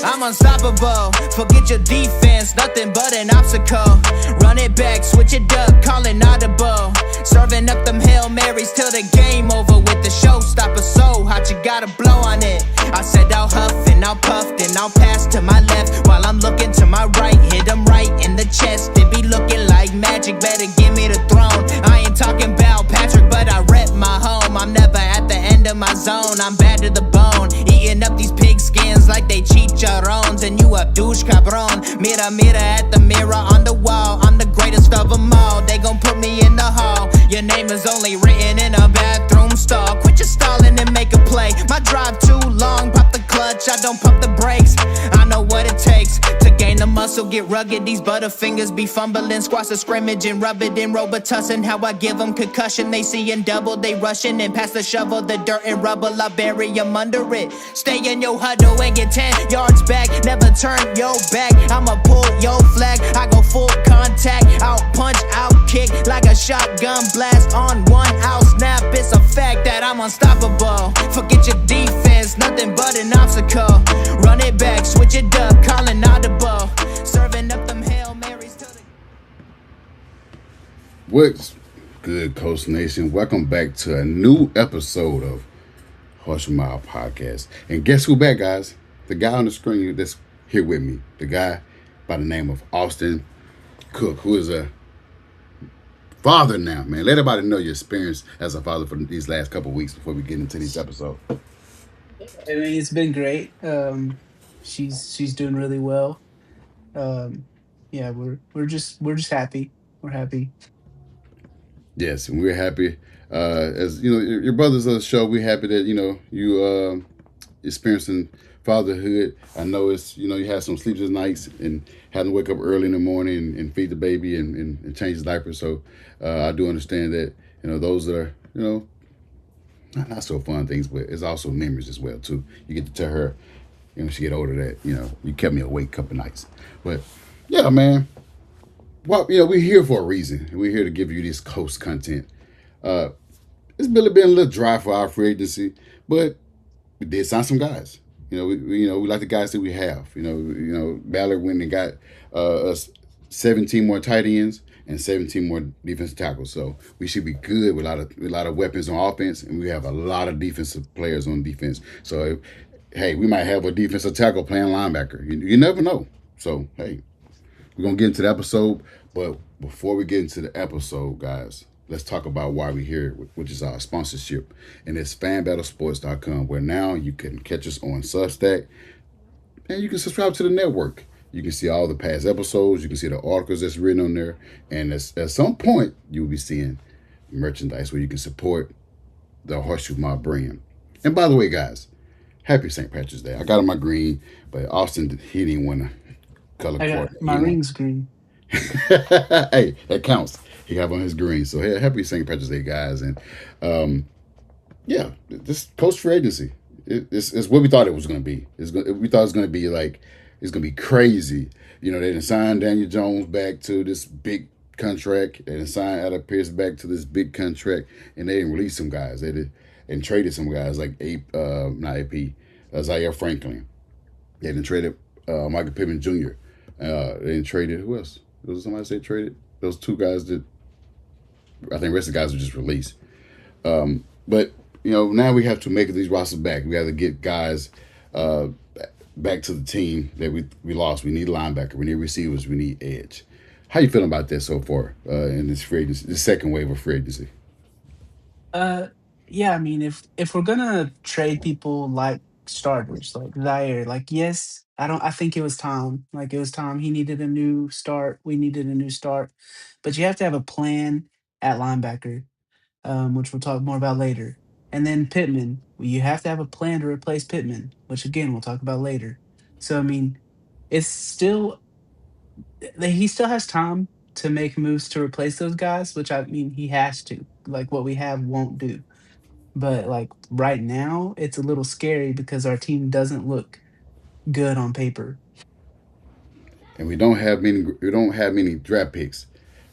I'm unstoppable. Forget your defense, nothing but an obstacle. Run it back, switch it up, call it audible. Serving up them Hail Marys till the game over with the showstopper. So hot, you gotta blow on it. I said I'll huff and I'll puff, then I'll pass to my left while I'm looking to my right. Hit him right in the chest. It be looking like magic, better give me the throne. I ain't talking about Patrick, but I rep my home. I'm never at the end of my zone, I'm bad to the bone. Eating up these pig skins like they chicharrones. And you a douche cabron. Mira, mira at the mirror on the wall. I'm the greatest of them all. They gon' put me in the hall. Your name is only written in a bathroom stall. Quit your stalling and make a play. My drive too long, pop the clutch, I don't pump the brakes. I know what it takes to gain the muscle, get rugged. These butterfingers be fumbling, squash the scrimmage and rub it in Robitussin. How I give them concussion, they seeing double, they rushing and pass the shovel, the dirt and rubble, I bury them under it. Stay in your huddle and get 10 yards back, never turn your back. I'ma pull your flag, I go full contact, out punch, out kick like a shotgun blast on one out snap. It's a fact that I'm unstoppable. Forget your defense, nothing but an obstacle. Run it back, switch it up, calling audible. Serving up them Hail Marys till the... What's good, Coast Nation? Welcome back to a new episode of Horse Mile Podcast. And guess who back, guys? The guy on the screen that's here with me. The guy by the name of Austin Cook, who is a father now, man. Let everybody know your experience as a father for these last couple of weeks before we get into this episode. I mean, it's been great. She's doing really well. Um, yeah, we're just happy. We're happy. Yes, and we're happy. As you know, your brothers of the show, we're happy that you experiencing fatherhood. I know it's you had some sleepless nights and having to wake up early in the morning and feed the baby and change the diaper. So I do understand that those are not so fun things, but it's also memories as well too. You get to tell her, she get older that you kept me awake a couple nights. But yeah, man. Well, we're here for a reason. We're here to give you this coast content. Uh, it's really been a little dry for our free agency, but we did sign some guys. We like the guys that we have. Ballard went and got us 17 more tight ends and 17 more defensive tackles. So we should be good with a lot of weapons on offense, and we have a lot of defensive players on defense. So hey, we might have a defensive tackle playing linebacker. You never know. So hey, we're gonna get into the episode, but before we get into the episode, guys, let's talk about why we're here, which is our sponsorship, and it's fanbattlesports.com, where now you can catch us on Substack, and you can subscribe to the network. You can see all the past episodes, you can see the articles that's written on there, and at some point, you'll be seeing merchandise where you can support the Horseshoe Mob brand. And by the way, guys, happy St. Patrick's Day. I got on my green, but Austin, he didn't want to color I got coordinate. my rings green. Hey, that counts. He have on his green. So hey, happy St. Patrick's Day, guys. And yeah, this post free agency, it's what we thought it was going to be. We thought it was going to be like, it's going to be crazy. They didn't sign Daniel Jones back to this big contract. They didn't sign Adam Pierce back to this big contract. And they didn't release some guys. They did and traded some guys like not AP, Zaire Franklin. They didn't traded Michael Pittman Jr. They didn't traded who else? There was somebody say traded? Those two guys that I think the rest of the guys were just released. But now we have to make these rosters back. We have to get guys back to the team that we lost. We need linebacker. We need receivers. We need edge. How you feeling about that so far in this free agency, the second wave of free agency? Uh, yeah, I mean, if we're gonna trade people like starters, like Zaire, like yes, I think it was time. Like it was time. He needed a new start. We needed a new start. But you have to have a plan at linebacker, which we'll talk more about later. And then Pittman, well, you have to have a plan to replace Pittman, which again we'll talk about later. So I mean, it's still he still has time to make moves to replace those guys, which I mean he has to. Like what we have won't do. But like right now, it's a little scary because our team doesn't look good on paper. And we don't have many. We don't have many draft picks.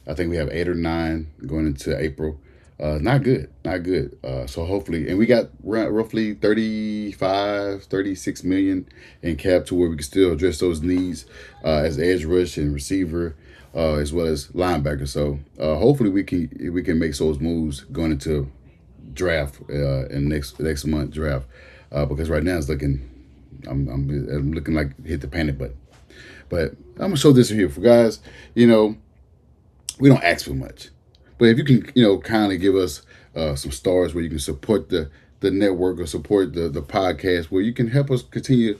I think we have 8 or 9 going into April. Not good, not good. So hopefully, and we got roughly 35, 36 million in cap to where we can still address those needs as edge rush and receiver, as well as linebacker. So hopefully we can make those moves going into draft in next month draft, because right now it's looking I'm looking like hit the panic button. But I'm gonna show this here for guys. You know, we don't ask for much, but if you can, kindly give us some stars where you can support the network or support the podcast, where you can help us continue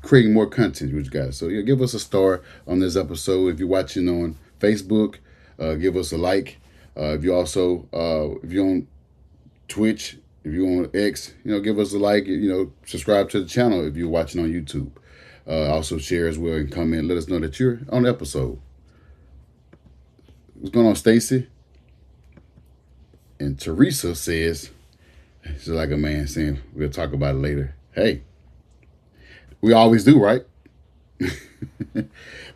creating more content with you guys. So give us a star on this episode. If you're watching on Facebook, give us a like. If you're on Twitch, if you're on X, give us a like. Subscribe to the channel if you're watching on YouTube. Also share as well and comment. Let us know that you're on the episode. What's going on, Stacy? And Teresa says, she's like a man saying, we'll talk about it later. Hey, we always do, right?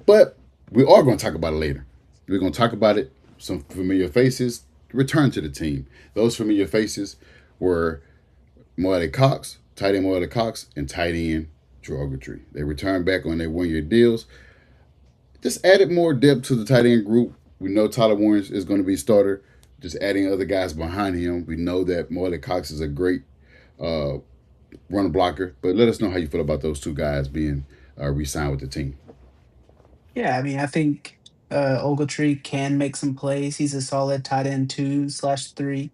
But we are going to talk about it later. We're going to talk about it. Some familiar faces return to the team. Those familiar faces were Moelle Cox, tight end Moelle Cox, and tight end Drew Ogletree. They returned back on their one-year deals. Just added more depth to the tight end group. We know Tyler Warren is going to be starter. Just adding other guys behind him. We know that Moelle Cox is a great run blocker. But let us know how you feel about those two guys being re-signed with the team. Yeah, I mean, I think Ogletree can make some plays. He's a solid tight end 2/3.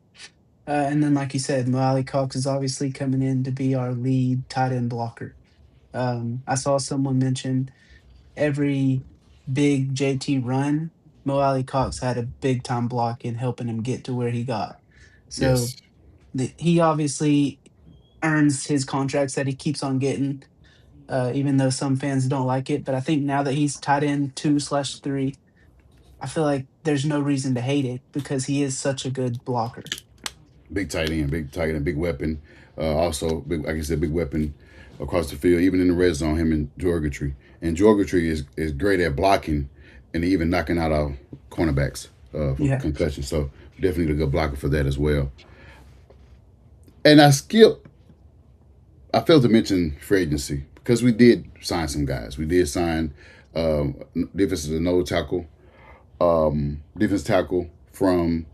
And then, like you said, Moelle Cox is obviously coming in to be our lead tight end blocker. I saw someone mention every big JT run, Moelle Cox had a big time block in helping him get to where he got. So Yes, he obviously earns his contracts that he keeps on getting, even though some fans don't like it. But I think now that he's tight end 2/3, I feel like there's no reason to hate it because he is such a good blocker. big tight end, big weapon. Also, big, like I said, big weapon across the field, even in the red zone. Him and Georgatry, and Georgatry is great at blocking and even knocking out our cornerbacks for Yeah. concussion. So definitely a good blocker for that as well. And I failed to mention free agency because we did sign some guys. We did sign defensive nose tackle, defense tackle from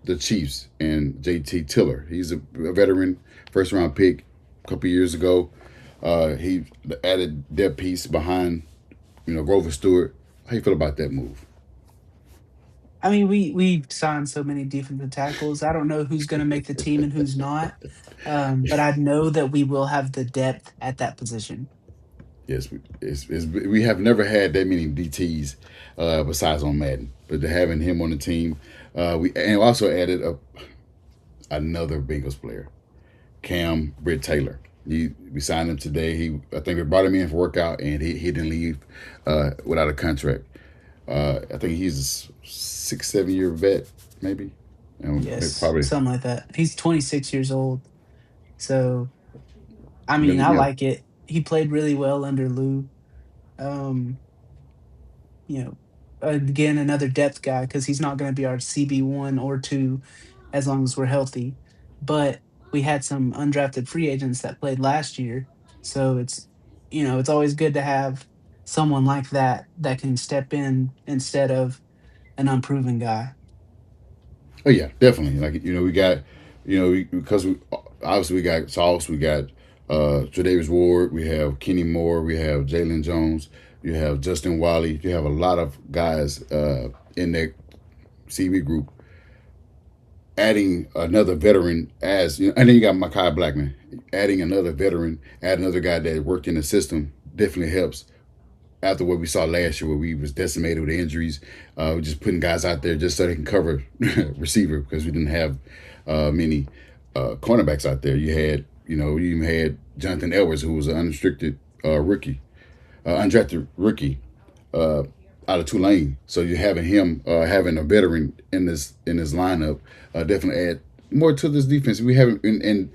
the Chiefs, and JT Tiller. He's a veteran, first round pick a couple years ago. He added depth piece behind, Grover Stewart. How you feel about that move? I mean, we signed so many defensive tackles. I don't know who's going to make the team and who's not, but I know that we will have the depth at that position. Yes, we have never had that many DTs besides on Madden, but having him on the team, we also added another Bengals player, Cam Britt Taylor. We signed him today. I think we brought him in for workout, and he didn't leave without a contract. I think he's a 6, 7 year vet, maybe. Yes, Probably. something like that. He's 26 years old. So, I mean, Been, I like it. He played really well under Lou. Um, you know, again, another depth guy because he's not going to be our CB1 or 2 as long as we're healthy. But we had some undrafted free agents that played last year. So it's always good to have someone like that that can step in instead of an unproven guy. Oh yeah, definitely. Like we got, because we obviously we got Sauce, we got Tre'Davious Ward, we have Kenny Moore, we have Jalen Jones, you have Justin Wiley, you have a lot of guys in that CB group. Adding another veteran and then you got Mekhi Blackman. Adding another veteran, add another guy that worked in the system definitely helps after what we saw last year, where we was decimated with injuries. We're just putting guys out there just so they can cover receiver because we didn't have many cornerbacks out there. You even had Jonathan Edwards, who was an unrestricted rookie, undrafted rookie out of Tulane. So you're having him having a veteran in this lineup definitely add more to this defense. We haven't and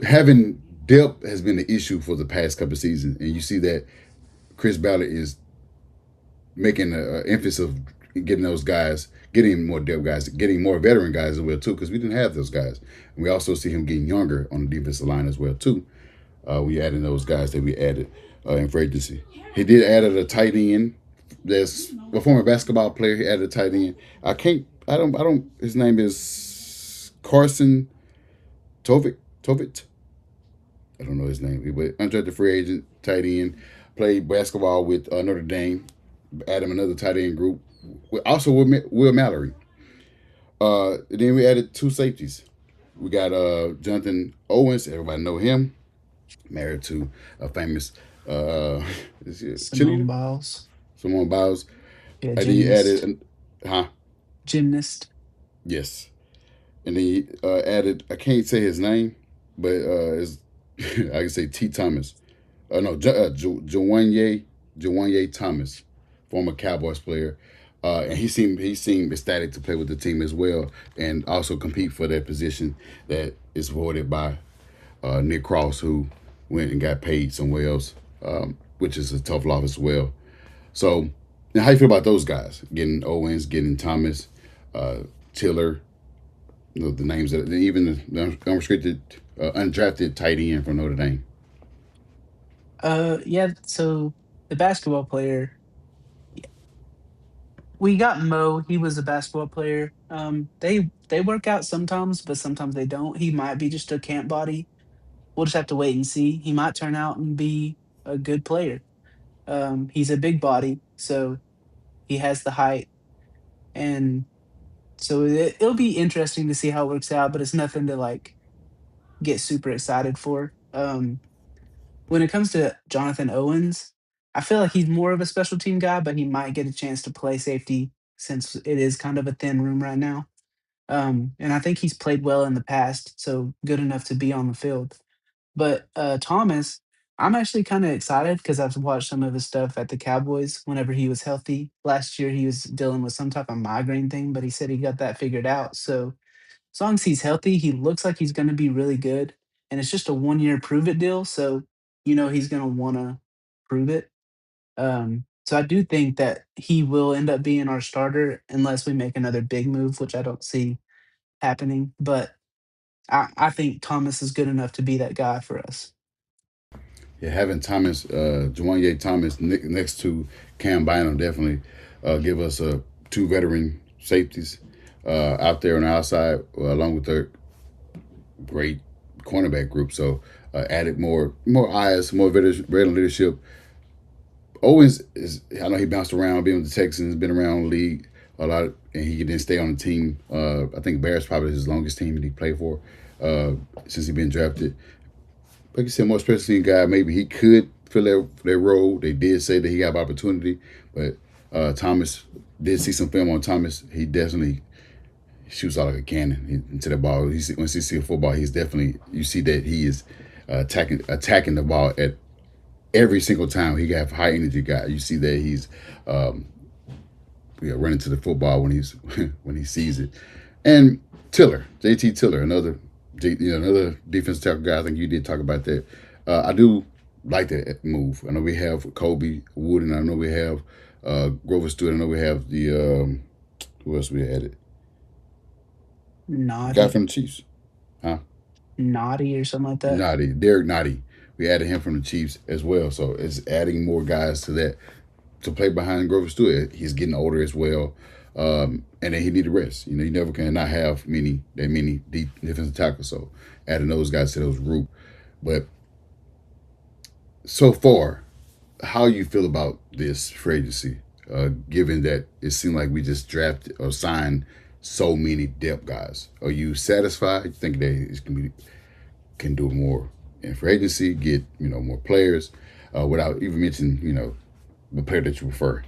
having depth has been the issue for the past couple of seasons, and you see that Chris Ballard is making an emphasis of getting those guys getting more depth guys, getting more veteran guys as well too, because we didn't have those guys. And we also see him getting younger on the defensive line as well too. We added those guys that we added in free agency. He did added a tight end. There's a former basketball player. He added a tight end. I can't. I don't. His name is Carson Tovit. I don't know his name. He was undrafted free agent, tight end. Played basketball with Notre Dame. Added another tight end group. Also with Will Mallory. Then we added two safeties. We got Jonathan Owens. Everybody know him. Married to a famous Simone cheerleader, Biles. Simone Biles. Yeah, And then you gymnast. added, huh? Gymnast. Yes. And then you added, I can't say his name, but it's, I can say T. Thomas. No, Jawanye Thomas, former Cowboys player. And he seemed ecstatic to play with the team as well, and also compete for that position that is voided by Nick Cross, who went and got paid somewhere else, which is a tough loss as well. So, now how you feel about those guys? Getting Owens, getting Thomas, Tiller, the names that even the unrestricted, undrafted tight end from Notre Dame. Yeah, so the basketball player, we got Mo. He was a basketball player. They work out sometimes, but sometimes they don't. He might be just a camp body. We'll just have to wait and see. He might turn out and be a good player. He's a big body, so he has the height, and so it'll be interesting to see how it works out. But it's nothing to like get super excited for. When it comes to Jonathan Owens, I feel like he's more of a special team guy, but he might get a chance to play safety since it is kind of a thin room right now. And I think he's played well in the past, so good enough to be on the field. But Thomas, I'm actually kind of excited because I've watched some of his stuff at the Cowboys whenever he was healthy. Last year, he was dealing with some type of migraine thing, but he said he got that figured out. So as long as he's healthy, he looks like he's going to be really good. And it's just a 1 year prove it deal. So, he's going to want to prove it. So I do think that he will end up being our starter unless we make another big move, which I don't see happening. But I think Thomas is good enough to be that guy for us. Yeah, having Thomas, Juwanye Thomas next to Cam Bynum definitely give us two veteran safeties out there on the outside, along with their great cornerback group. So added more eyes, more veteran leadership. Owens is, I know he bounced around, being with the Texans, been around the league a lot, and he didn't stay on the team. I think Bears probably his longest team that he played for since he been drafted. Like you said, more special team guy. Maybe he could fill that role. They did say that he got opportunity, but Thomas did see some film on Thomas. He definitely shoots out like a cannon into the ball. Once you see a football, he's definitely, you see that he is attacking the ball at every single time. He got a high energy guy. You see that he's um, running to the football when he's when he sees it. And Tiller, JT Tiller, another defensive tackle guy. I think you did talk about that. I do like that move. I know we have Kobe Wooden. I know we have Grover Stewart. I know we have the who else we added? Guy Naughty, from the Chiefs, huh? naughty, or something like that. Naughty, Derek Naughty. We added him from the Chiefs as well. So it's adding more guys to that to play behind Grover Stewart. He's getting older as well. And then he need to rest. You never can not have many deep defensive tackles. So adding those guys to those group. But so far, how you feel about this free agency, given that it seemed like we just drafted or signed so many depth guys? Are you satisfied? You think they can do more in free agency, get more players, without even mentioning the player that you prefer?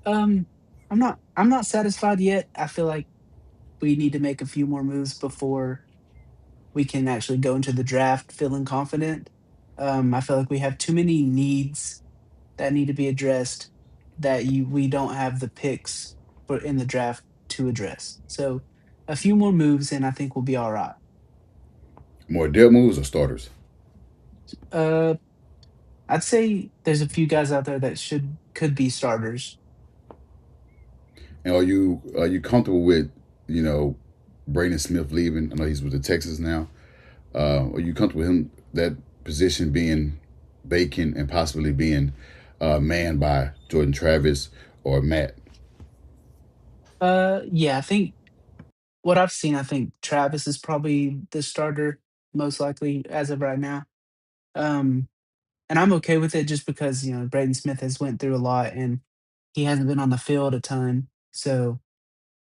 Um, I'm not satisfied yet. I feel like we need to make a few more moves before we can actually go into the draft feeling confident. I feel like we have too many needs that need to be addressed that we don't have the picks for in the draft to address. So a few more moves and I think we'll be all right. More depth moves or starters? Uh, I'd say there's a few guys out there that should could be starters. And are you comfortable with Braden Smith leaving? I know he's with the Texans now. Are you comfortable with him that position being vacant and possibly being manned by Jordan Travis or Matt? Yeah, I think what I've seen, I think Travis is probably the starter most likely as of right now. Um, and I'm okay with it just because, Braden Smith has went through a lot and he hasn't been on the field a ton. So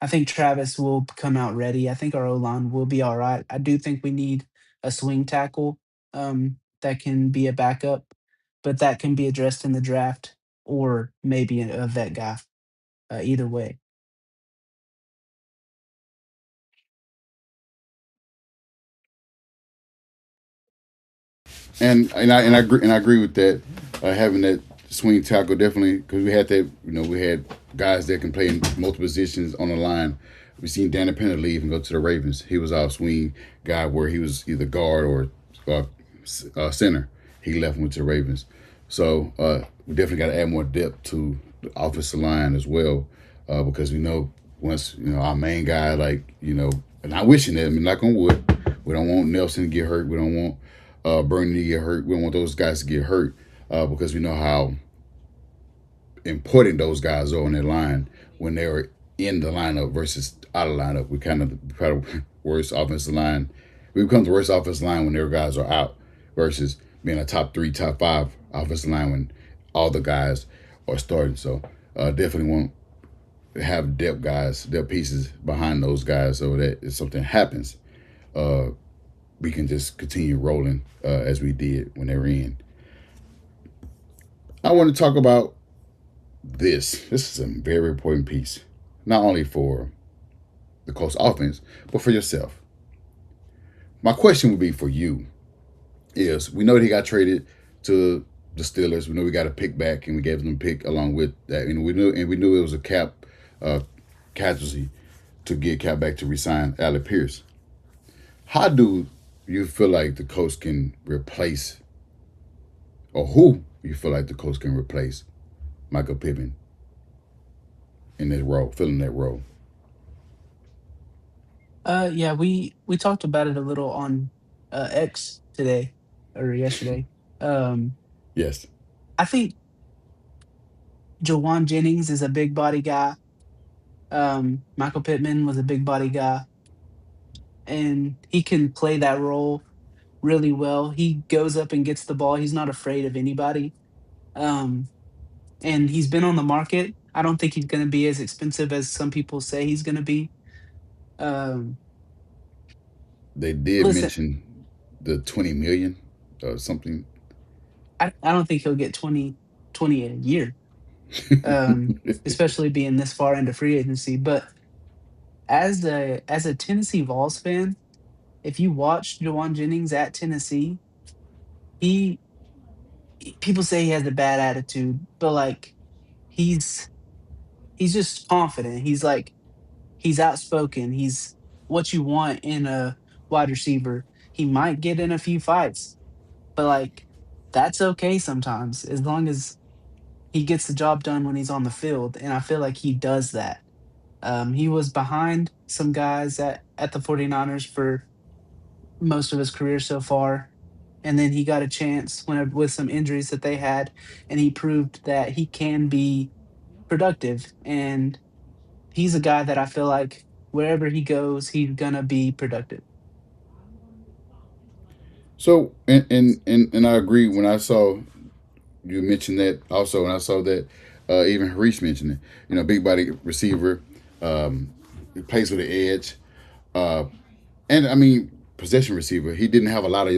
I think Travis will come out ready. I think our O line will be all right. I do think we need a swing tackle that can be a backup, but that can be addressed in the draft or maybe a vet guy. Either way. And I agree with that. Having that swing tackle definitely because we had that. We had guys that can play in multiple positions on the line. We seen Danny Penner leave and go to the Ravens. He was our swing guy where he was either guard or center. He left and went to the Ravens. So we definitely got to add more depth to the offensive line as well because we know once our main guy and not wishing it. I mean, knock on wood. We don't want Nelson to get hurt. We don't want Bernie to get hurt. We don't want those guys to get hurt because we know how important those guys are on their line when they're in the lineup versus out of lineup. We kind of worst offensive line. We become the worst offensive line when their guys are out versus being a top three, top five offensive line when all the guys are starting. So definitely want to have depth guys, depth pieces behind those guys so that if something happens, uh, we can just continue rolling as we did when they were in. I want to talk about this. This is a very important piece, not only for the Colts offense, but for yourself. My question would be for you is we know that he got traded to the Steelers. We know we got a pick back and we gave them a pick along with that. And we knew it was a cap uh, casualty to get Cap back to resign Alec Pierce. How do you feel like the Colts can replace, or who you feel like the Colts can replace Michael Pittman in that role, filling that role? Yeah, we talked about it a little on X today or yesterday. Um, Yes, I think Jawan Jennings is a big body guy. Michael Pittman was a big body guy, and he can play that role really well. He goes up and gets the ball. He's not afraid of anybody. Um, and he's been on the market. I don't think he's going to be as expensive as some people say he's going to be. Um, they did listen, mention the 20 million or something. I don't think he'll get 20 a year, especially being this far into free agency. But as a Tennessee Vols fan, if you watch Jawan Jennings at Tennessee, he people say he has a bad attitude, but like he's he's just confident. He's outspoken. He's what you want in a wide receiver. He might get in a few fights, but like that's okay sometimes as long as he gets the job done when he's on the field. And I feel like he does that. He was behind some guys at the 49ers for most of his career so far. And then he got a chance with some injuries that they had, and he proved that he can be productive. And he's a guy that I feel like wherever he goes, he's gonna be productive. So, and I agree when I saw you mentioned that also, and I saw that even Harish mentioned it. Big body receiver, he plays with the edge, uh, and I mean possession receiver. He didn't have a lot of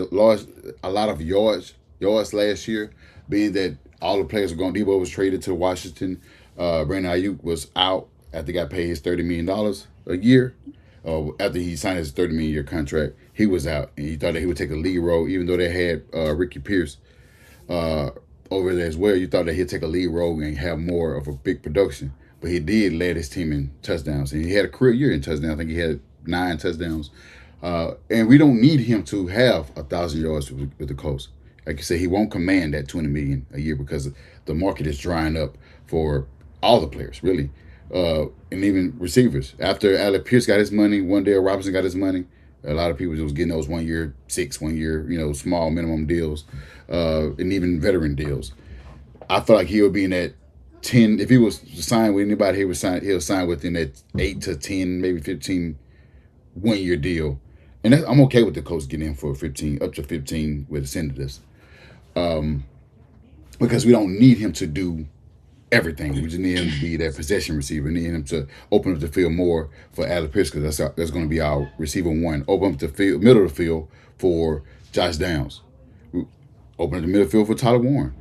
yards last year, being that all the players were going. Debo was traded to Washington. Brandon Ayuk was out after he got paid his $30 million a year. After he signed his $30 million contract, he was out, and he thought that he would take a lead role, even though they had Ricky Pierce uh, over there as well. You thought that he'd take a lead role and have more of a big production, but he did lead his team in touchdowns, and he had a career year in touchdowns. I think he had 9 touchdowns, and we don't need him to have 1,000 yards with the Colts. Like you said, he won't command that 20 million a year because the market is drying up for all the players, really. and even receivers. After Alec Pierce got his money, Wandale Robinson got his money. A lot of people just was getting those 1 year, 1 year, small minimum deals, and even veteran deals. I feel like he'll be in that 10. If he was signed with anybody, he'll sign within that 8 to 10, maybe 15 1 year deal. And I'm okay with the Colts getting in for 15, up to 15 with the Senators, because we don't need him to do everything. We just need him to be that possession receiver. We need him to open up the field more for Alec Pierce, because that's going to be our receiver one. Open up the field, middle of the field for Josh Downs. Open up the middle of the field for Tyler Warren.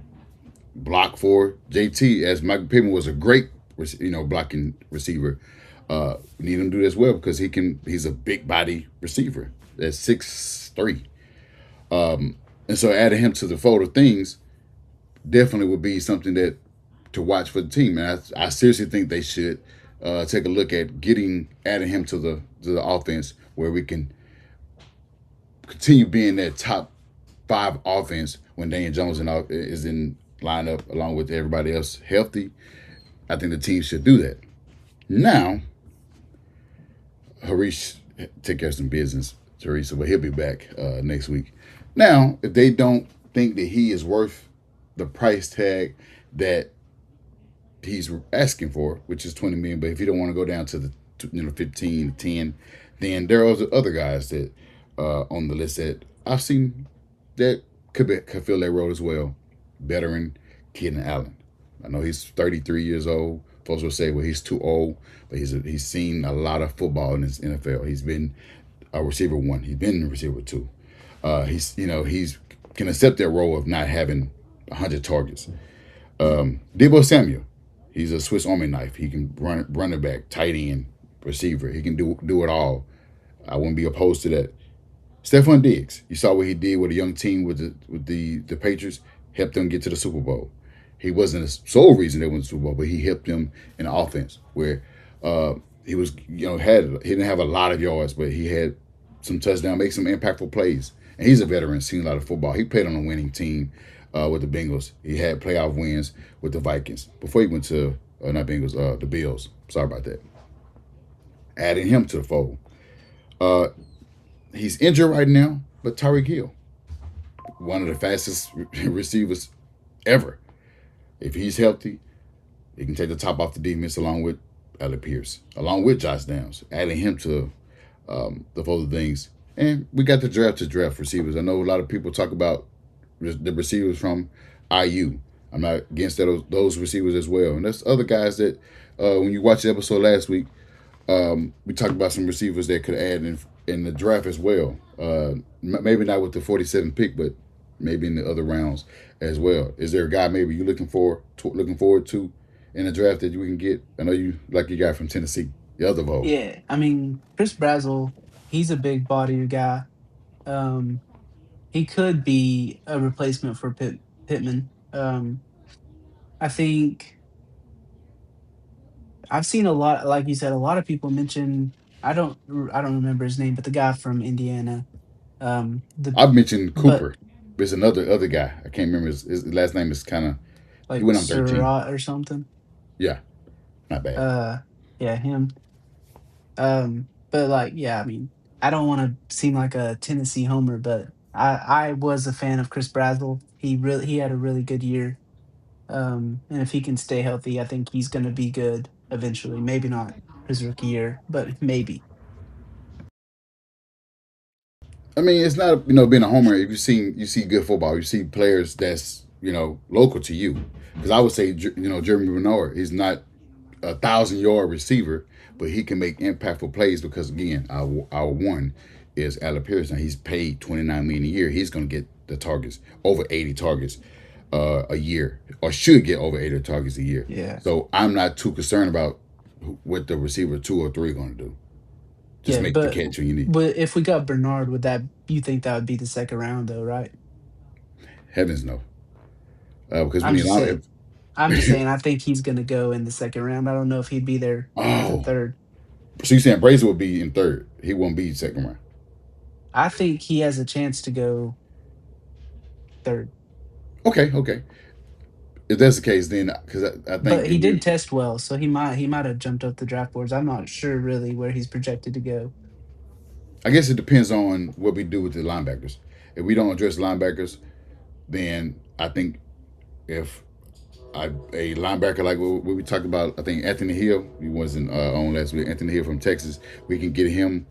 Block for JT, as Michael Pittman was a great, blocking receiver. We need him to do this well because he's a big body receiver. That's 6'3". And so adding him to the fold of things definitely would be something that to watch for the team. And I seriously think they should take a look at adding him to the offense, where we can continue being that top 5 offense when Daniel Jones is in lineup along with everybody else healthy. I think the team should do that. Now, Harish take care of some business, Teresa, but he'll be back next week. Now, if they don't think that he is worth the price tag that he's asking for, which is $20 million, but if you don't want to go down to the 15, 10, then there are other guys that on the list that I've seen that could fill that role as well. Veteran Keenan Allen. I know he's 33 years old. Folks will say, well, he's too old, but he's seen a lot of football in his NFL. He's been a receiver 1. He's been a receiver 2. He's can accept that role of not having 100 targets. Deebo Samuel, he's a Swiss Army knife. He can run it back, tight end, receiver. He can do it all. I wouldn't be opposed to that. Stephon Diggs, you saw what he did with a young team with the Patriots, helped them get to the Super Bowl. He wasn't the sole reason they went to the Super Bowl, but he helped them in the offense where he was, he didn't have a lot of yards, but he had some touchdowns, make some impactful plays. And he's a veteran, seen a lot of football. He played on a winning team with the Bengals. He had playoff wins with the Vikings before he went to not Bengals, the Bills. Sorry about that. Adding him to the fold. He's injured right now, but Tyreek Hill, one of the fastest receivers ever. If he's healthy, he can take the top off the defense along with Alec Pierce, along with Josh Downs, adding him to the fold of things. And we got the draft to draft receivers. I know a lot of people talk about the receivers from IU. I'm not against those receivers as well. And there's other guys that, when you watched the episode last week, we talked about some receivers that could add in the draft as well. Maybe not with the 47 pick, but maybe in the other rounds as well. Is there a guy maybe you're looking forward to in the draft that we can get? I know you like your guy from Tennessee, the other vote. Yeah, I mean, Chris Brazzell, he's a big body guy. Um, he could be a replacement for Pittman. I think I've seen a lot, like you said, a lot of people mention. I don't remember his name, but the guy from Indiana. The I've mentioned but Cooper. There's another other guy. I can't remember his last name is kind of. He like went on 13. Surratt or something. Yeah, not bad. Uh, yeah, him. But like, yeah, I mean, I don't want to seem like a Tennessee homer, but I was a fan of Chris Brazzell. He had a really good year. And if he can stay healthy, I think he's going to be good eventually. Maybe not his rookie year, but maybe. I mean, it's not being a homer. If you see good football, you see players that's local to you. Because I would say Jeremy Bernard is not 1,000-yard receiver, but he can make impactful plays because again, our one is Alec Pierce, and he's paid $29 million a year. He's going to get the targets, over 80 targets a year, or should get over 80 targets a year. Yeah. So I'm not too concerned about what the receiver 2 or 3 going to do. Just Yeah, make the but catch when you need. if we got Bernard, would that you think that would be the second round though, right? Heavens no, because we I'm need a just lot saying. of. I'm just saying. I think he's going to go in the second round. I don't know if he'd be there at the Oh, third. so you saying Brazier would be in third? He won't be second round. I think he has a chance to go third. Okay. if that's the case, then because I think But if he we, did test well, so he might have jumped up the draft boards. I'm not sure really where he's projected to go. I guess it depends on what we do with the linebackers. If we don't address linebackers, then I think if a linebacker like what we talked about, I think Anthony Hill, he wasn't on last week. Anthony Hill from Texas, we can get him.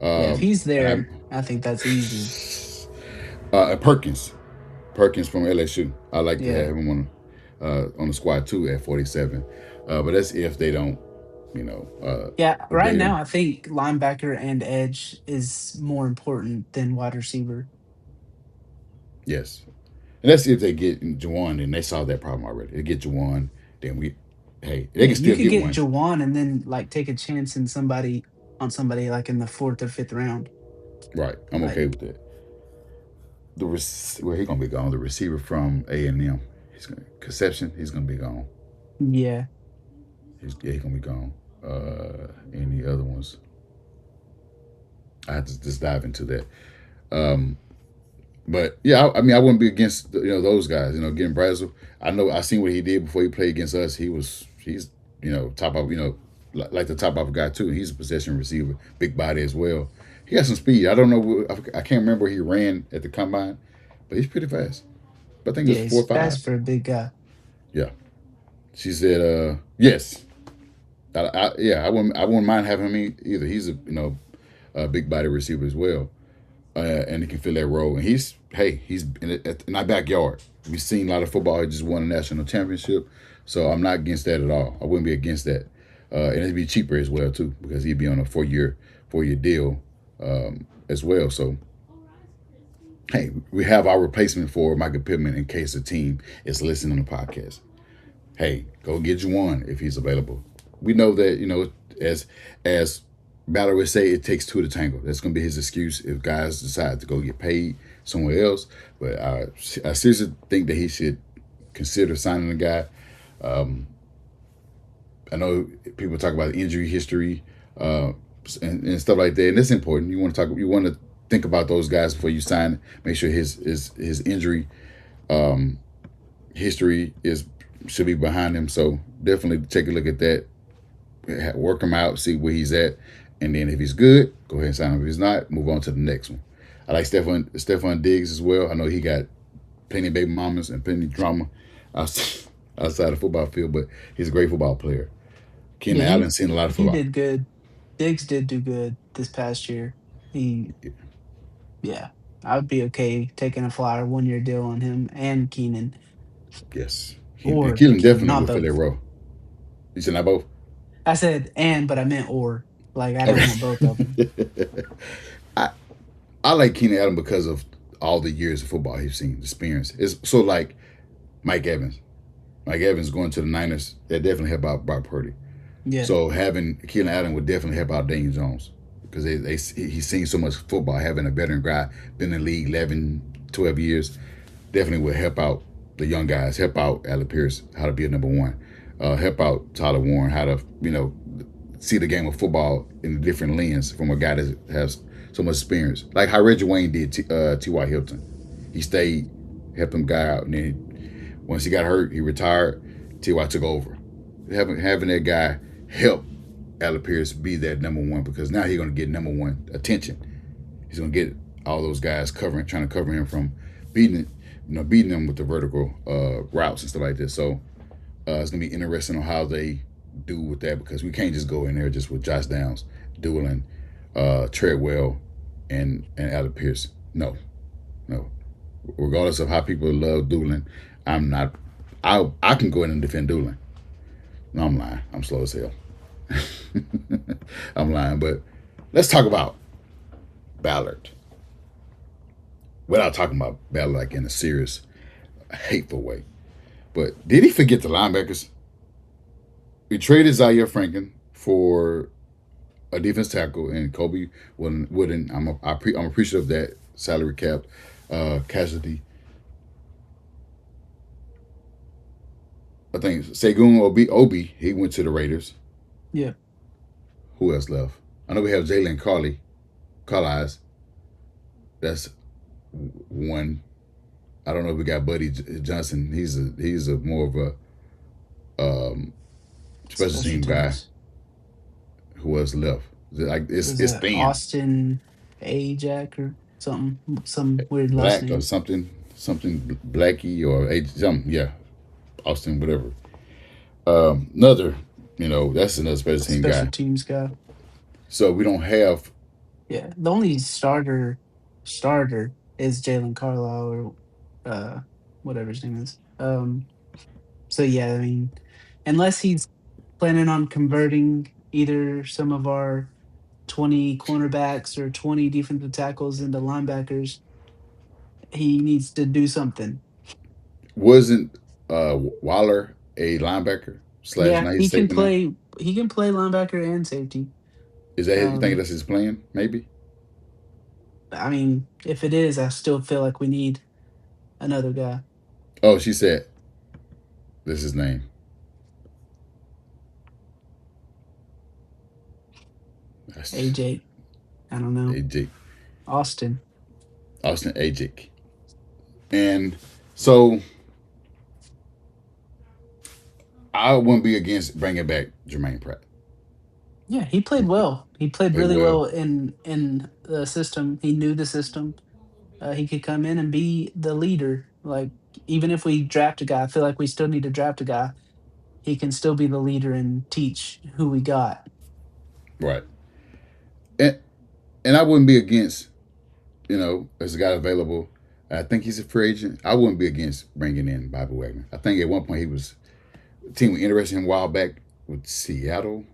Yeah, if he's And there, I think that's easy. Perkins, Perkins from LSU. I like to Yeah. have him on the squad too at 47. But that's if they don't, Yeah, if right they now I think linebacker and edge is more important than wide receiver. yes, and that's if they get Jawan, and they solved that problem already. They get Jawan, then hey, they Yeah, can you still could get get one. Jawan and then like take a chance in somebody on somebody like in the fourth or fifth round. Right, I'm Like, okay with that. Well, he's gonna be gone. The receiver from A&M, Conception, he's gonna be gone. yeah. He's gonna be gone. Any other ones? I have to just dive into that. Um, but yeah, I mean, I wouldn't be against those guys. Getting Brazil. I know I seen what he did before he played against us. He's top of like the top of guy too. He's a possession receiver, big body as well. He got some speed. I don't know. I can't remember where he ran at the combine, but he's pretty fast. But I think it Yeah, was four he's or five. fast for a big guy. Yeah. She said, yes. Yeah, I wouldn't mind having him either. He's a big body receiver as well, and he can fill that role. And he's in our backyard. We've seen a lot of football. He just won a national championship, so I'm not against that at all. I wouldn't be against that, and it'd be cheaper as well too because he'd be on a four year deal as well. So hey, we have our replacement for Michael Pittman in case the team is listening to the podcast. Hey, go get you one if he's available. We know that as Ballard would say, it takes two to tango. That's going to be his excuse if guys decide to go get paid somewhere else. But I seriously think that he should consider signing a guy. I know people talk about injury history and stuff like that, and that's important. You want to think about those guys before you sign. Make sure his injury history is should be behind him. So definitely take a look at that, work him out, see where he's at, and then if he's good, go ahead and sign him. If he's not, move on to the next one. I like Stephon Diggs as well. I know he got plenty of baby mamas and plenty of drama outside the football field, but he's a great football player. Keenan Yeah, Allen seen a lot of he football. did good. Diggs did do good this past year. He Yeah, I would be okay taking a flyer 1 year deal on him and Keenan, Yes, and or Keelan Keenan, definitely not will fill that both. role. You said not both. I said and, but I meant or. Like I didn't Okay. want both of them. I I like Keenan Allen because of all the years of football he's seen, experience. It's so like Mike Evans. Mike Evans going to the Niners, that definitely helped out Brock Purdy. Yeah, So having Keelan Allen would definitely help out Daniel Jones because he's seen so much football. Having a veteran guy, been in the league 11, 12 years, definitely would help out the young guys, help out Alec Pierce how to be a number one, help out Tyler Warren how to, see the game of football in a different lens from a guy that has so much experience. Like how Reggie Wayne did T.Y. Hilton. He stayed, helped him guy out, and then once he got hurt, he retired. T.Y. took over. Having that guy help Alec Pierce be that number one because now he's going to get number one attention. He's going to get all those guys trying to cover him from beating them with the vertical routes and stuff like this. So it's going to be interesting on how they do with that because we can't just go in there just with Josh Downs, dueling Treadwell and Alec Pierce. No, no. Regardless of how people love dueling, I'm not. I can go in and defend dueling. No, I'm lying. I'm slow as hell. I'm lying, but let's talk about Ballard without talking about Ballard like in a serious, hateful way. But did he forget the linebackers? We traded Zaire Franklin for a defense tackle and Kobe Wooden. I'm appreciative of that salary cap casualty. I think Segun Obi, he went to the Raiders. yeah. Who else left? I know we have Jalen Carlies. That's one. I don't know if we got Buddy Johnson. He's a more of a special Special team guy teams. who was left. Like it's Was it's it thin, Austin Ajak or something? Some weird last black or name. something Blackie or something. Yeah, Austin whatever. Another, that's another special team Special guy. teams guy. So we don't have. Yeah. The only starter is Jalen Carlisle or whatever his name is. So yeah, I mean, unless he's planning on converting either some of our 20 cornerbacks or 20 defensive tackles into linebackers, he needs to do something. Wasn't Waller a linebacker slash Yeah, now he's safety now? he can play linebacker and safety. Is that you think Um that's his plan? Maybe. I mean, if it is, I still feel like we need another guy. Oh, she said this is his name. That's AJ, I don't know. AJ Austin. Austin AJ. And so I wouldn't be against bringing back Jermaine Pratt. Yeah, he played well. He played Played really well, well in the system. He knew the system. He could come in and be the leader. Like even if we draft a guy, I feel like we still need to draft a guy. He can still be the leader and teach who we got. right? And and I wouldn't be against as a guy available. I think he's a free agent. I wouldn't be against bringing in Bobby Wagner. I think at one point he was the team was interested in him a while back with Seattle,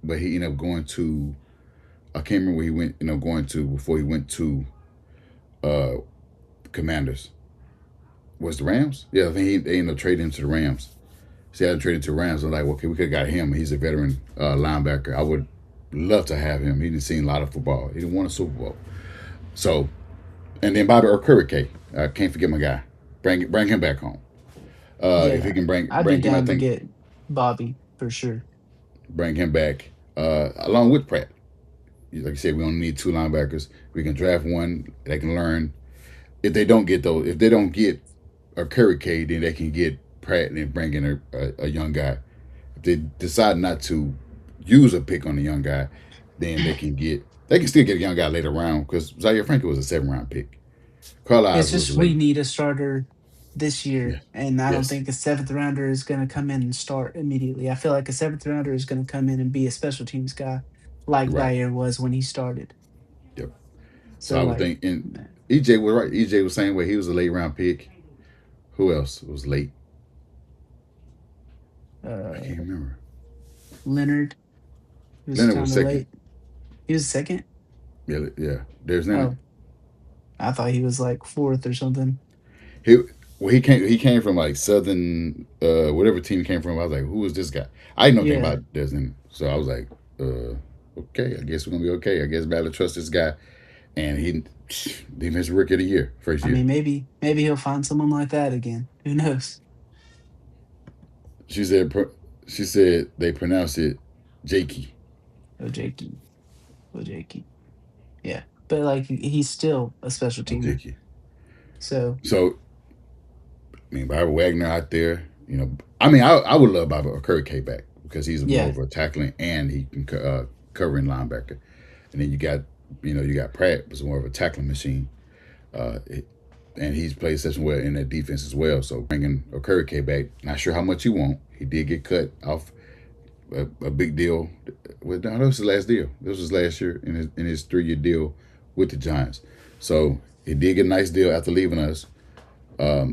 but he ended up going to I can't remember where he went. Going to before he went to uh, Commanders was the Rams. Yeah, I think they ended up trading him to the Rams. Seattle traded to the Rams. I'm like, okay, we could have got him. He's a veteran linebacker. I would love to have him. He didn't see a lot of football. He didn't won a Super Bowl. So, and then Bobby Okereke. I can't forget my guy. Bring him back home. If he Yeah, can I'd be bring him, I down to think get Bobby for sure. bring him back along with Pratt. Like you said, we only need two linebackers. We can draft one. They can learn. If they don't get a Curry K, then they can get Pratt and then bring in a young guy. If they decide not to use a pick on the young guy, then they can still get a young guy later round because Zaire Franco was a 7th round pick. It's Carlisle was just we late. need a starter this Yeah. year, and I don't Yes. think a seventh rounder is going to come in and start immediately. I feel like a seventh rounder is going to come in and be a special teams guy, like Right. Zaire was when he started. Yep. So So I would like, think, and EJ was right. EJ was the same way. He was a late round pick. Who else was late? I uh, can't remember. Leonard was Leonard was kind of second. late. He was second. Yeah, yeah. There's Leonard. Oh, I thought he was like fourth or something. He he came from like Southern whatever team he came from. I was like, who is this guy? I didn't know anything Yeah, about Desmond, so I was like, okay, I guess we're gonna be okay. I guess Ballard trusts this guy, and he defensive rookie of the year first I year. mean maybe he'll find someone like that again. Who knows? She said she said they pronounce it Jakey. Oh Jakey, oh Jakey. Yeah, but like he's still a special Oh, teamer. Jakey. So So I mean, Bobby Wagner out there, I mean, I would love Bobby or Kirk K back because he's more yeah, of a tackling and he can covering linebacker. And then you got Pratt, who's more of a tackling machine. Uh, and he's played such well in that defense as well. So bringing Okereke back, not sure how much he want. He did get cut off a big deal. Well, no, that was his last deal. This was last year in his 3-year deal with the Giants. So he did get a nice deal after leaving us.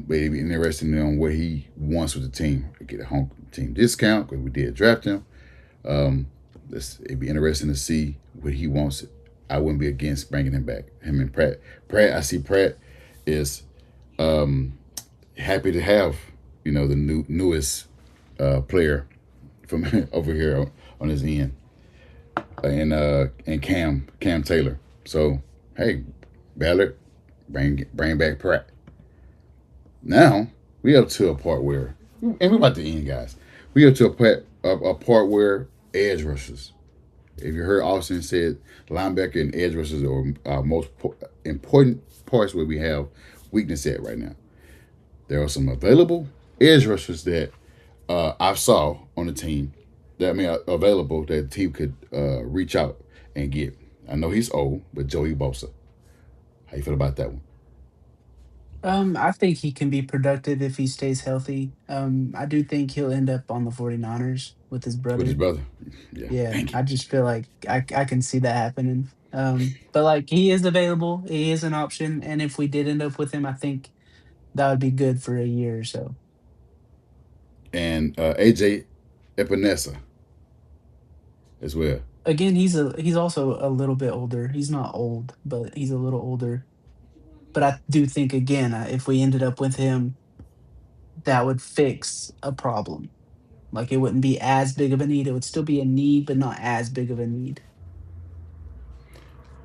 But it'd be interesting to know what he wants with the team. Get a home team discount because we did draft him. It'd be interesting to see what he wants. I wouldn't be against bringing him back. Him and Pratt. I see Pratt is happy to have the newest player from over here on his end, and Cam Taylor. So hey, Ballard, bring back Pratt. Now we up to a part where, and we're about to end, guys. We up to a part where edge rushers. If you heard Austin said linebacker and edge rushers are our most important parts where we have weakness at right now. There are some available edge rushers that I saw on the team that available that the team could reach out and get. I know he's old, but Joey Bosa. How you feel about that one? I think he can be productive if he stays healthy. I do think he'll end up on the 49ers with his With his brother. brother? Yeah. Yeah, Thank you. I just feel like I can see that happening. But like he is available, he is an option, and if we did end up with him, I think that would be good for a year or so. And AJ Epinesa as well. Again, he's also a little bit older. He's not old, but he's a little older. But I do think again, if we ended up with him, that would fix a problem. Like it wouldn't be as big of a need. It would still be a need, but not as big of a need.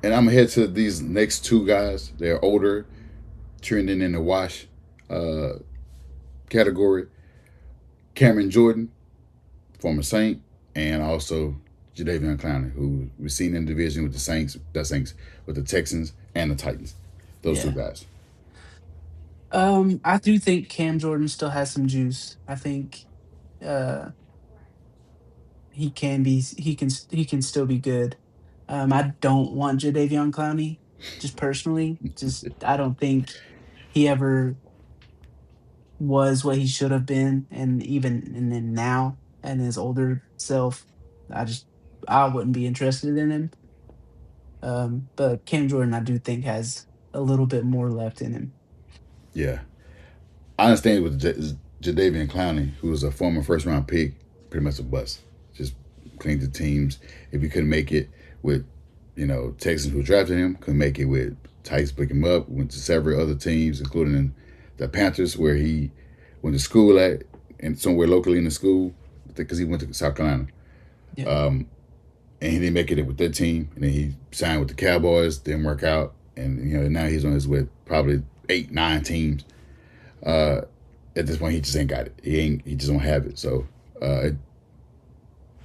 And I'm gonna head to these next two guys. They're older, trending in the wash uh, category. Cameron Jordan, former Saint, and also Jadeveon Clowney, who we've seen in the division with the Saints, with the Texans and the Titans. Those two Yeah. guys. I do think Cam Jordan still has some juice. I think uh he can still be good. I don't want Jadavion Clowney, just personally. Just I don't think he ever was what he should have been, and even and then now and his older self, I just I wouldn't be interested in him. But Cam Jordan, I do think has a little bit more left in him. Yeah, I understand with Jadeveon Clowney, who was a former first round pick, pretty much a bust. Just cleaned the teams. If he couldn't make it with, Texans who drafted him, couldn't make it with Titans pick him up. Went to several other teams, including the Panthers, where he went to school at, and somewhere locally in the school, because he went to South Carolina. Yeah, Um, and he didn't make it with that team. And then he signed with the Cowboys, didn't work out, and now he's on his way probably 8, 9 teams. Uh, at this point, he just ain't got it. He just don't have it. So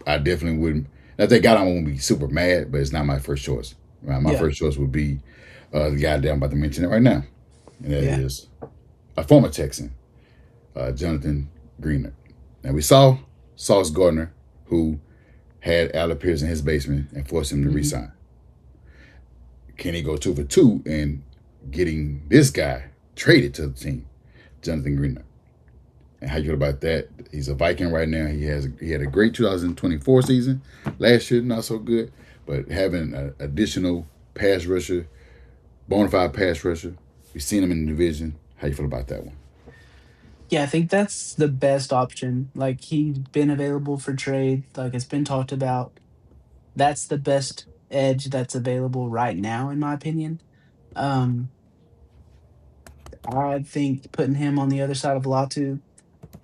I definitely wouldn't. If they got him, I wouldn't be super mad, but it's not my first choice. Right? My yeah, first choice would be the guy that I'm about to mention it right now, and that yeah. is a former Texan, Jonathan Greener. Now we saw Sauce Gardner, who had Alec Pierce in his basement and forced him to Mhm. resign. Can he go 2 for 2 and getting this guy traded to the team, Jonathan Greener? And how you feel about that? He's a Viking right now. He had a great 2024 season. Last year, not so good, but having an additional pass rusher, bona fide pass rusher. We've seen him in the division. How you feel about that one? Yeah, I think that's the best option. Like he's been available for trade, like it's been talked about. That's the best edge that's available right now, in my opinion. Um, I think putting him on the other side of Latu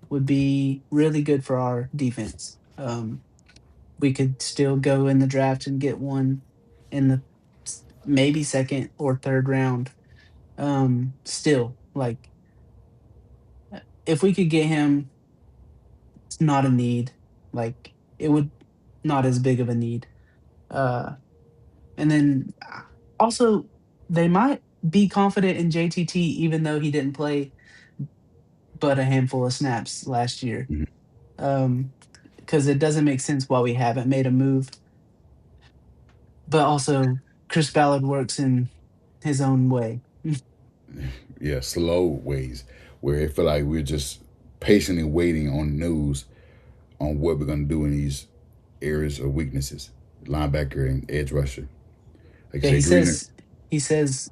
would be really good for our defense. We could still go in the draft and get one in the maybe second or third round. Still, like if we could get him, it's not a need. Like it would not as big of a need. Uh, and then also they might be confident in JTT even though he didn't play but a handful of snaps last year. Mhm. Um, because it doesn't make sense why we haven't made a move. But also, Chris Ballard works in his own way. Yeah, slow ways where it feel like we're just patiently waiting on news on what we're gonna do in these areas of weaknesses, linebacker and edge rusher. Like you Yeah, said, Greener. he says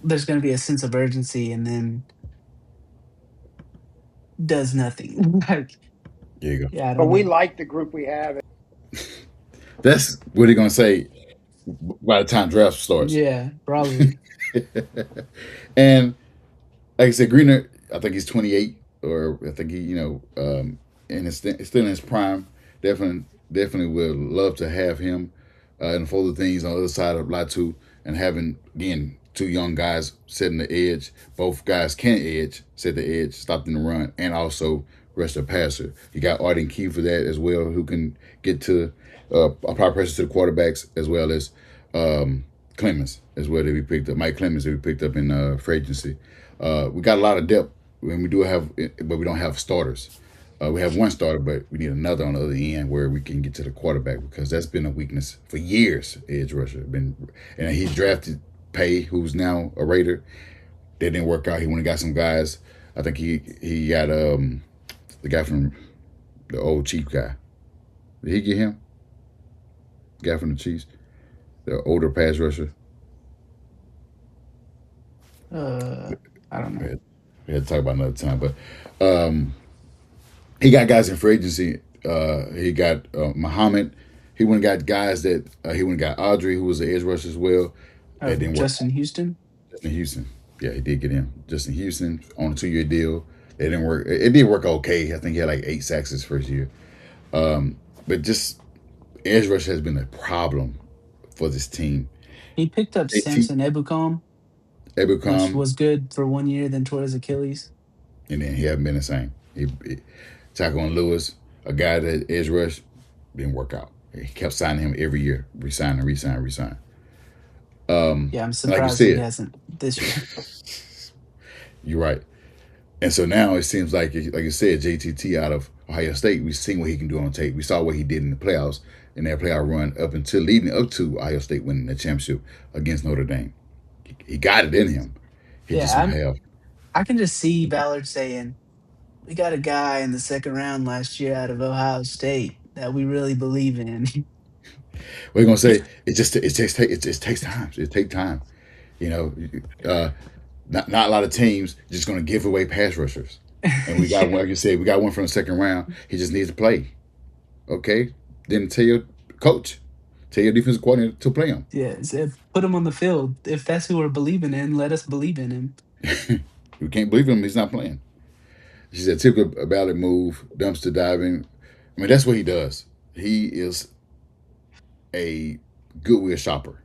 there's going to be a sense of urgency, and then does nothing. Like, There you go. yeah, I But don't we know. like the group we have. That's what they're gonna say by the time draft starts. Yeah, probably. And like I said, Greener, I think he's 28, or I think he, and it's still in his prime. Definitely would love to have him and for the things on the other side of Latu, and having again 2 young guys setting the edge. Both guys can edge, set the edge, stop them to run, and also rush the passer. You got Arden Key for that as well, who can get to apply pressure to the quarterbacks as well as Clemens as well that we picked up. Mike Clemens that we picked up in free agency. We got a lot of depth, and we do have, but we don't have starters. We have one starter, but we need another on the other end where we can get to the quarterback because that's been a weakness for years. Edge rusher been, and he drafted Pay, who's now a Raider. That didn't work out. He went and got some guys. I think he got the guy from the old Chief guy. Did he get him? The guy from the Chiefs, the older pass rusher. Uh, I don't know. We had to talk about another time, but he got guys in free agency. He got Muhammad. He went and got guys that he went and got Audrey, who was an edge rusher as well. Oh, That didn't work. Justin Houston. Justin Houston. Yeah, he did get him. Justin Houston on a 2-year deal. It didn't work. It did work okay. I think he had like 8 sacks his first year. But just edge rush has been a problem for this team. He picked up JT Samson Ebukam, which Ebukam, was good for 1 year, then tore his Achilles. and then he hasn't been the same. He Tackle Lewis, a guy that edge rush, didn't work out. He kept signing him every year, resign and resign, resign. Yeah, I'm Like you surprised he said, hasn't this year. you're right. And so now it seems like you said, JTT out of Ohio State, we've seen what he can do on tape. We saw what he did in the playoffs, in that playoff run up until leading up to Ohio State winning the championship against Notre Dame. He got it in him. He Yeah, just don't have. I can just see Ballard saying, "We got a guy in the second round last year out of Ohio State that we really believe in." We're gonna say it takes time. It takes time. You know, uh, not a lot of teams just gonna give away pass rushers. And we got one, Yeah, like you said, we got one from the second round. He just needs to play. Okay, then tell your coach, tell your defensive coordinator to play him. yeah. Said, put him on the field. If that's who we're believing in, let us believe in him. We can't believe him. He's not playing. She said, typical ballot move, dumpster diving. I mean, that's what he does. He is a goodwill shopper.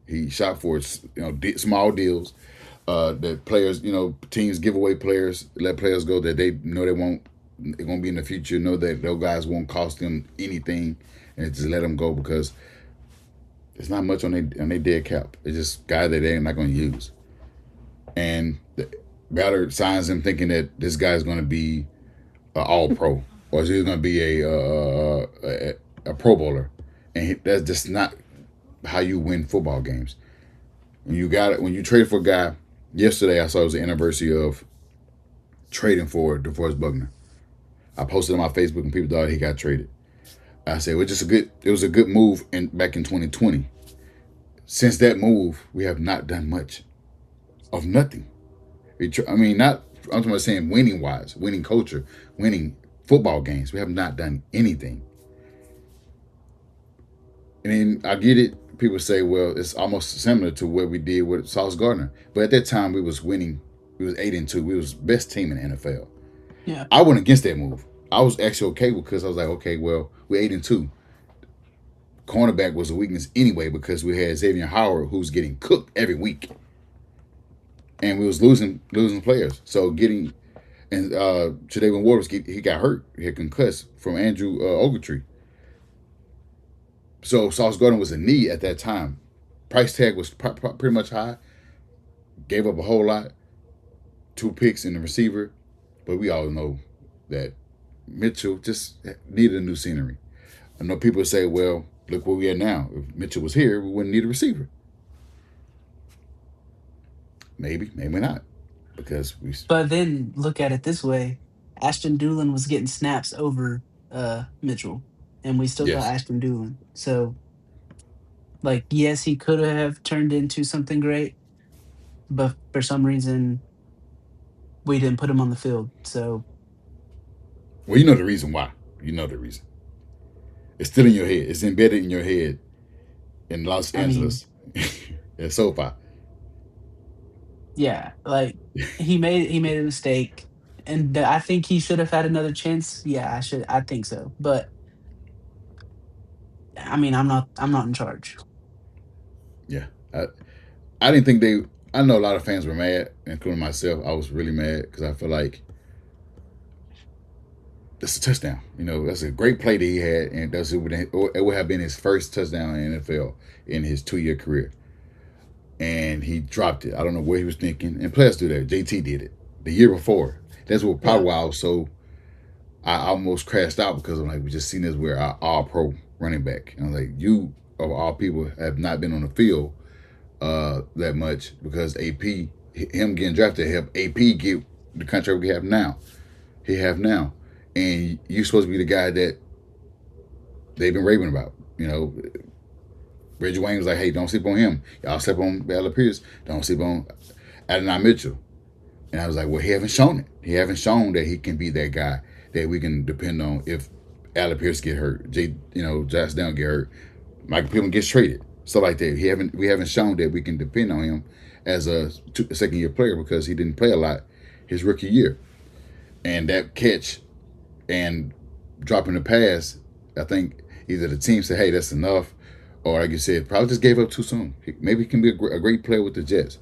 He shop for small deals that players, teams give away players, let players go that they know they won't, they're gonna be in the future. Know that those guys won't cost them anything, and just let them go because it's not much on their dead cap. It's just guys that they're not gonna use. And Ballard signs him thinking that this guy's gonna be an All Pro or he's gonna be a Pro Bowler, and that's just not how you win football games. When you got it, when you trade for a guy. Yesterday, I saw it was the anniversary of trading for DeForest Buckner. I posted on my Facebook, and people thought he got traded. I said, it was a good move back in 2020. Since that move, we have not done much of nothing. I mean, not. I'm talking about saying winning wise, winning culture, winning football games. We have not done anything. And then I get it. People say, well, it's almost similar to what we did with Sauce Gardner. But at that time, we was winning. We was 8-2. We was best team in the NFL. Yeah, I went against that move. I was actually okay because I was like, okay, well, we're 8-2. Cornerback was a weakness anyway because we had Xavier Howard, who's getting cooked every week, and we was losing players. So getting and Tre'Davious Ward he got hurt, he had concussed from Andrew Ogletree. So Sauce Gardner was a need at that time. Price tag was pretty much high. Gave up a whole lot. 2 picks in the receiver, but we all know that Mitchell just needed a new scenery. I know people say, well, look where we are now. If Mitchell was here, we wouldn't need a receiver. Maybe, maybe not. Because we, but then look at it this way: Ashton Doolin was getting snaps over Mitchell, and we still got yes. Ashton Doolin. So, like, yes, he could have turned into something great, but for some reason we didn't put him on the field. So Well, you know the reason why. You know the reason. It's still in your head. It's embedded in your head in Los I mean, Angeles at SoFi. yeah, like he made a mistake, and I think he should have had another chance. Yeah, I think so. But I mean, I'm not in charge. Yeah. I didn't think they. I know a lot of fans were mad, including myself. I was really mad because I feel like that's a touchdown. That's a great play that he had, and it would have been his first touchdown in the NFL in his 2-year career. and he dropped it. I don't know what he was thinking. And players do that. JT did it the year before. That's what Yeah. probably why I was so I almost crashed out because I'm like, we just seen this where our all pro running back. And I'm like, you of all people have not been on the field that much because AP him getting drafted helped AP get the contract we have now. He have now. And you're supposed to be the guy that they've been raving about. Reggie Wayne was like, hey, don't sleep on him. Y'all sleep on Bella Pierce. Don't sleep on Adonai Mitchell. And I was like, well, he haven't shown it. He haven't shown that he can be that guy that we can depend on if Allen Pierce get hurt, Josh Down get hurt, Michael Pittman gets traded, stuff like that. We haven't shown that we can depend on him as a second year player because he didn't play a lot his rookie year. And that catch and dropping the pass, I think either the team said, hey, that's enough, or like you said, probably just gave up too soon. Maybe he can be a great player with the Jets.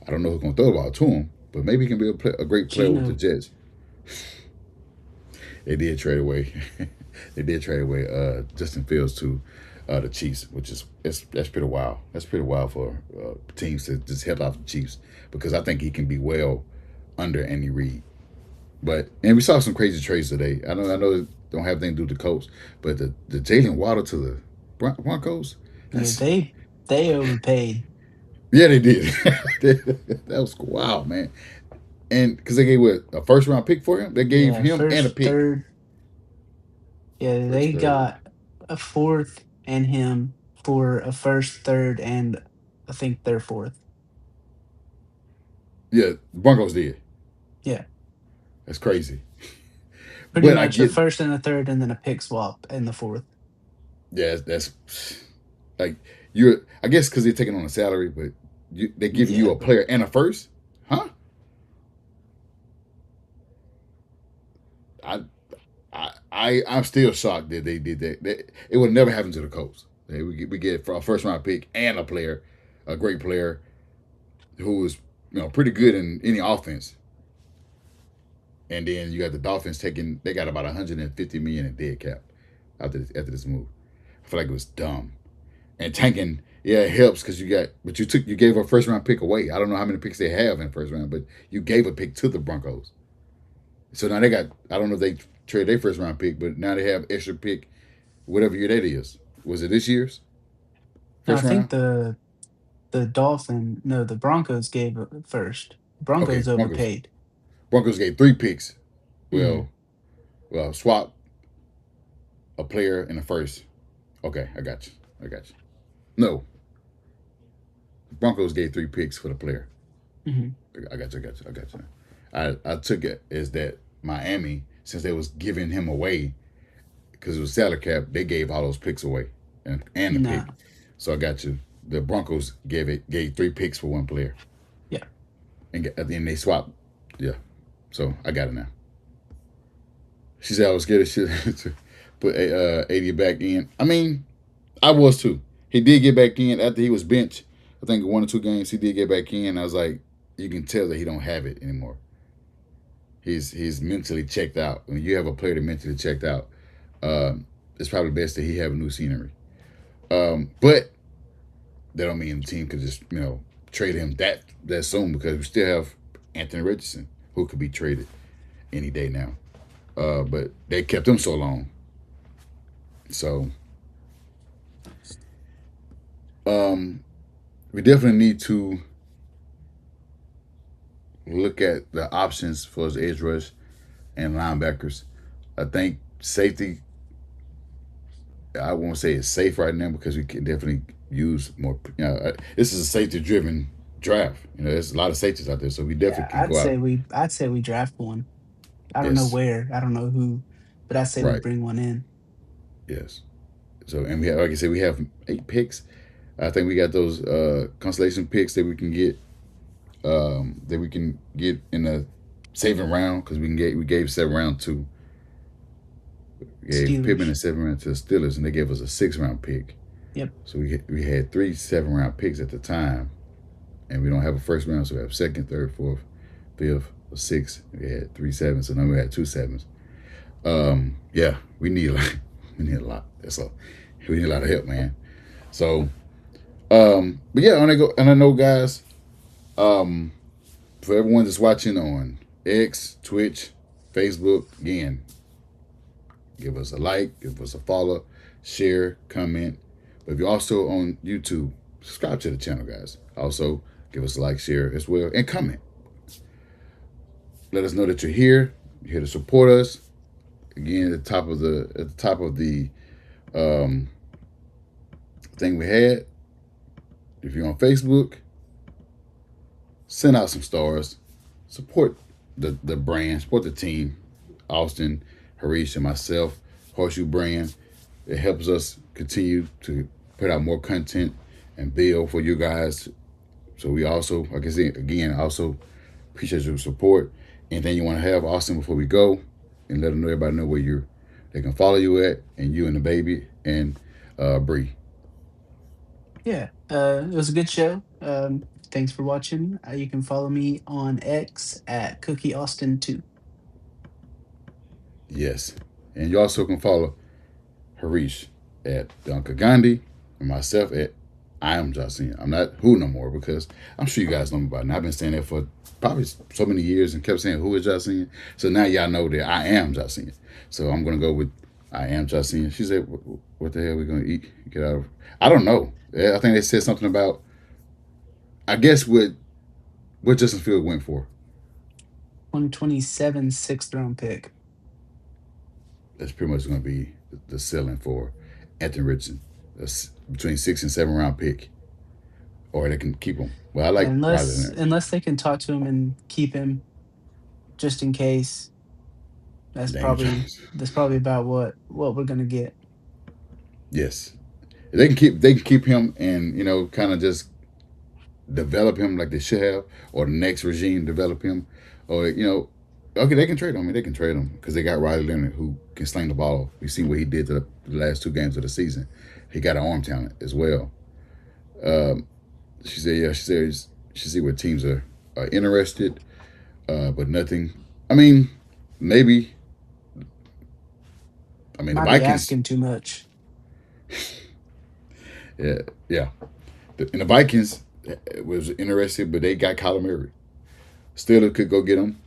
I don't know who's going to throw the ball to him, but maybe he can be a great player with the Gino. Jets. They did trade away. They did trade away Justin Fields to the Chiefs, which is that's pretty wild. That's pretty wild for teams to just head off the Chiefs because I think he can be well under Andy Reid. And we saw some crazy trades today. I know it don't have anything to do with the Colts, but the Jalen Waddle to the Broncos. Yeah, That's they overpaid. yeah, they did. That was wild, man. And because they gave a first round pick for him, they gave Yeah, him and a first, pick. third. Yeah, First, they third. got a fourth and him for a first, third, and I think their fourth. Yeah, the Broncos did. Yeah, That's crazy. pretty But I much a get, first and a third, and then a pick swap in the fourth. yeah, that's like you're. I guess because they're taking on a salary, but they're giving you Yeah, a but player and a first, huh? I, I'm still shocked that they did that. It would never happen to the Colts. We get a first round pick and a player, a great player who is pretty good in any offense. And then you got the Dolphins taking. They got about 150 million in dead cap after this move. I feel like it was dumb. And tanking, yeah, it helps because you gave a first round pick away. I don't know how many picks they have in the first round, but you gave a pick to the Broncos. So now they got. I don't know if they trade their first round pick, but now they have extra pick, whatever year that is. Was it this year's no, I first think round? the Broncos gave it first. Okay, Broncos Broncos. overpaid. Broncos gave 3 picks. Hmm. Well, swap a player in the first. Okay, I got you. I got you. No, Broncos gave 3 picks for the player. Hmm. I got you. I got you. I got you. I took it as that Miami, since they was giving him away because it was salary cap, they gave all those picks away and the pick. No. So I got you. The Broncos gave 3 picks for one player, Yeah. and at the end they swapped. Yeah, so I got it now. She said I was scared of shit to put 80 back in. I mean, I was too. He did get back in after he was benched. I think 1 or 2 games he did get back in. I was like, you can tell that he don't have it anymore. He's mentally checked out. When you have a player that mentally checked out, it's probably best that he have a new scenery. But that don't mean the team could just trade him that soon because we still have Anthony Richardson who could be traded any day now. But they kept him so long, so we definitely need to look at the options for his edge rush and linebackers. I think safety. I won't say it's safe right now because we can definitely use more. This is a safety-driven draft. There's a lot of safeties out there, so we Yeah, definitely can go out. I'd say we draft one. I don't know Yes, where, I don't know who, but I say we right. bring one in. Yes. So, and we have, like I said, we have 8 picks. I think we got those constellation picks that we can get in the saving round because we gave 7 round to we gave Pittman Steelers. a 7 round to the Steelers and they gave us a 6 round pick. Yep. So we had 3 7 round picks at the time, and we don't have a first round, so we have second, third, fourth, fifth, or sixth. We had 3 7s, so now we had 2 7s. Yeah, we need a lot. We need a lot. We need a lot of help, man. So But yeah, and I know, guys. Um, for everyone that's watching on X, Twitch, Facebook, again, give us a like, give us a follow, share, comment. But if you're also on YouTube, subscribe to the channel, guys. Also, give us a like, share as well, and comment. Let us know that you're here. You're here to support us. Again, at the top of the um, thing we had. If you're on Facebook, send out some stars. Support the brand. Support the team. Austin, Harish, and myself. Horseshoe Brand. It helps us continue to put out more content and build for you guys. So we also, like I said, again, also appreciate your support. Anything you want to have, Austin, before we go, and let them know, everybody know where they can follow you at, and you and the baby and Bree. Yeah, it was a good show. Thanks for watching. You can follow me on X at Cookie Austin 2. Yes, and you also can follow Harish at Uncle Gandhi and myself at I am Josiah. I'm not who no more because I'm sure you guys know me by now. I've been saying that for probably so many years and kept saying who is Josiah. So now y'all know that I am Josiah. So I'm gonna go with I am Josiah. She said, "What the hell are we gonna eat? Get out of?" I don't know. I think they said something about. I guess what Justin Field went for. 2027 sixth round pick. That's pretty much going to be the ceiling for Anthony Richardson. That's between 6 and 7 round pick, or they can keep him. Well, I Yeah, like Riley Leonard. unless they can talk to him and keep him just in case. Daniel Jones. That's probably about what we're gonna get. Yes, they can keep him and kind of just develop him like they should have, or the next regime develop him, or okay, they can trade him. I mean, they can trade him because they got Riley Leonard who can sling the ball. We see what he did to the last 2 games of the season. He got an arm talent as well. Um, she said, yeah, she see what teams are interested, but nothing. I mean, maybe. I mean, the Might be Vikings. asking too much. Yeah, yeah. And the Vikings was interested, but they got Kyler Murray. Still, could go get him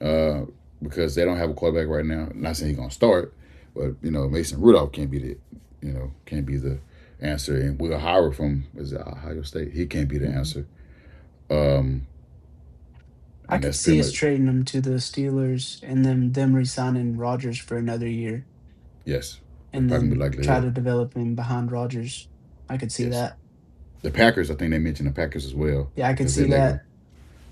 uh, because they don't have a quarterback right now. Not saying he's gonna start, but Mason Rudolph can't be the answer, and Will Howard from Ohio State, he can't be the Mhm. answer. Um, I and could that's pretty see us much trading him to the Steelers and then them re-signing Rodgers for another year yes. That's and probably the then try likelihood. to develop him behind Rodgers. I could see Yes, that. the Packers. I think they mentioned the Packers as well Yeah, I could because they see let go. that.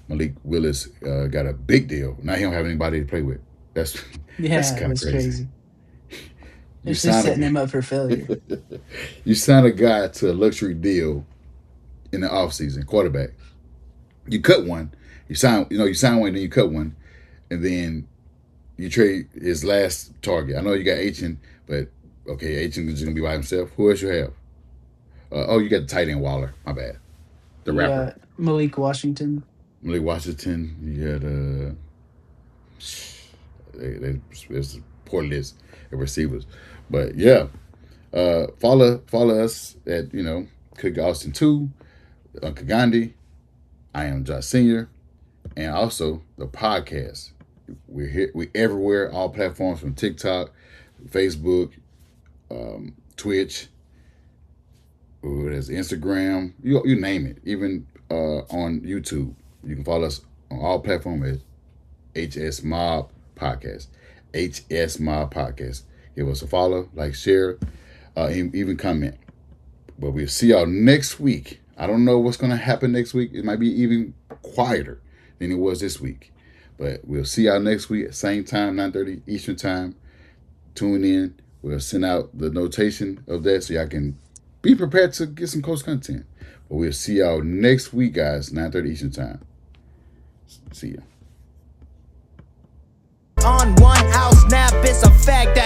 Malik Willis got a big deal. Now he don't have anybody to play with. That's that's Yeah, kind of that's crazy. crazy. You It's just sign setting a him up for failure. you sign a guy to a luxury deal in the offseason, quarterback. You cut one, you sign one, then you cut one, and then you trade his last target. I know you got Achin, but okay, Achin is just gonna be by himself. Who else you have? Oh, you got the tight end Waller. My bad. The rapper Yeah, Malik Washington. Malik Washington. You had there's a poor list of receivers, but yeah, follow us at Cook Austin 2, Uncle Gandhi. I am Josh Senior, and also the podcast. We're here. We everywhere, all platforms from TikTok, Facebook, Twitch. There's Instagram. You name it. Even on YouTube, you can follow us on all platforms at HS Mob Podcast. HS Mob Podcast. Give us a follow, like, share, even comment. But we'll see y'all next week. I don't know what's going to happen next week. It might be even quieter than it was this week. But we'll see y'all next week at same time, 9:30 Eastern Time. Tune in. We'll send out the notation of that so y'all can be prepared to get some Coast content. But we'll see y'all next week, guys, 9:30 Eastern Time. See ya. On one out snap, it's a fact that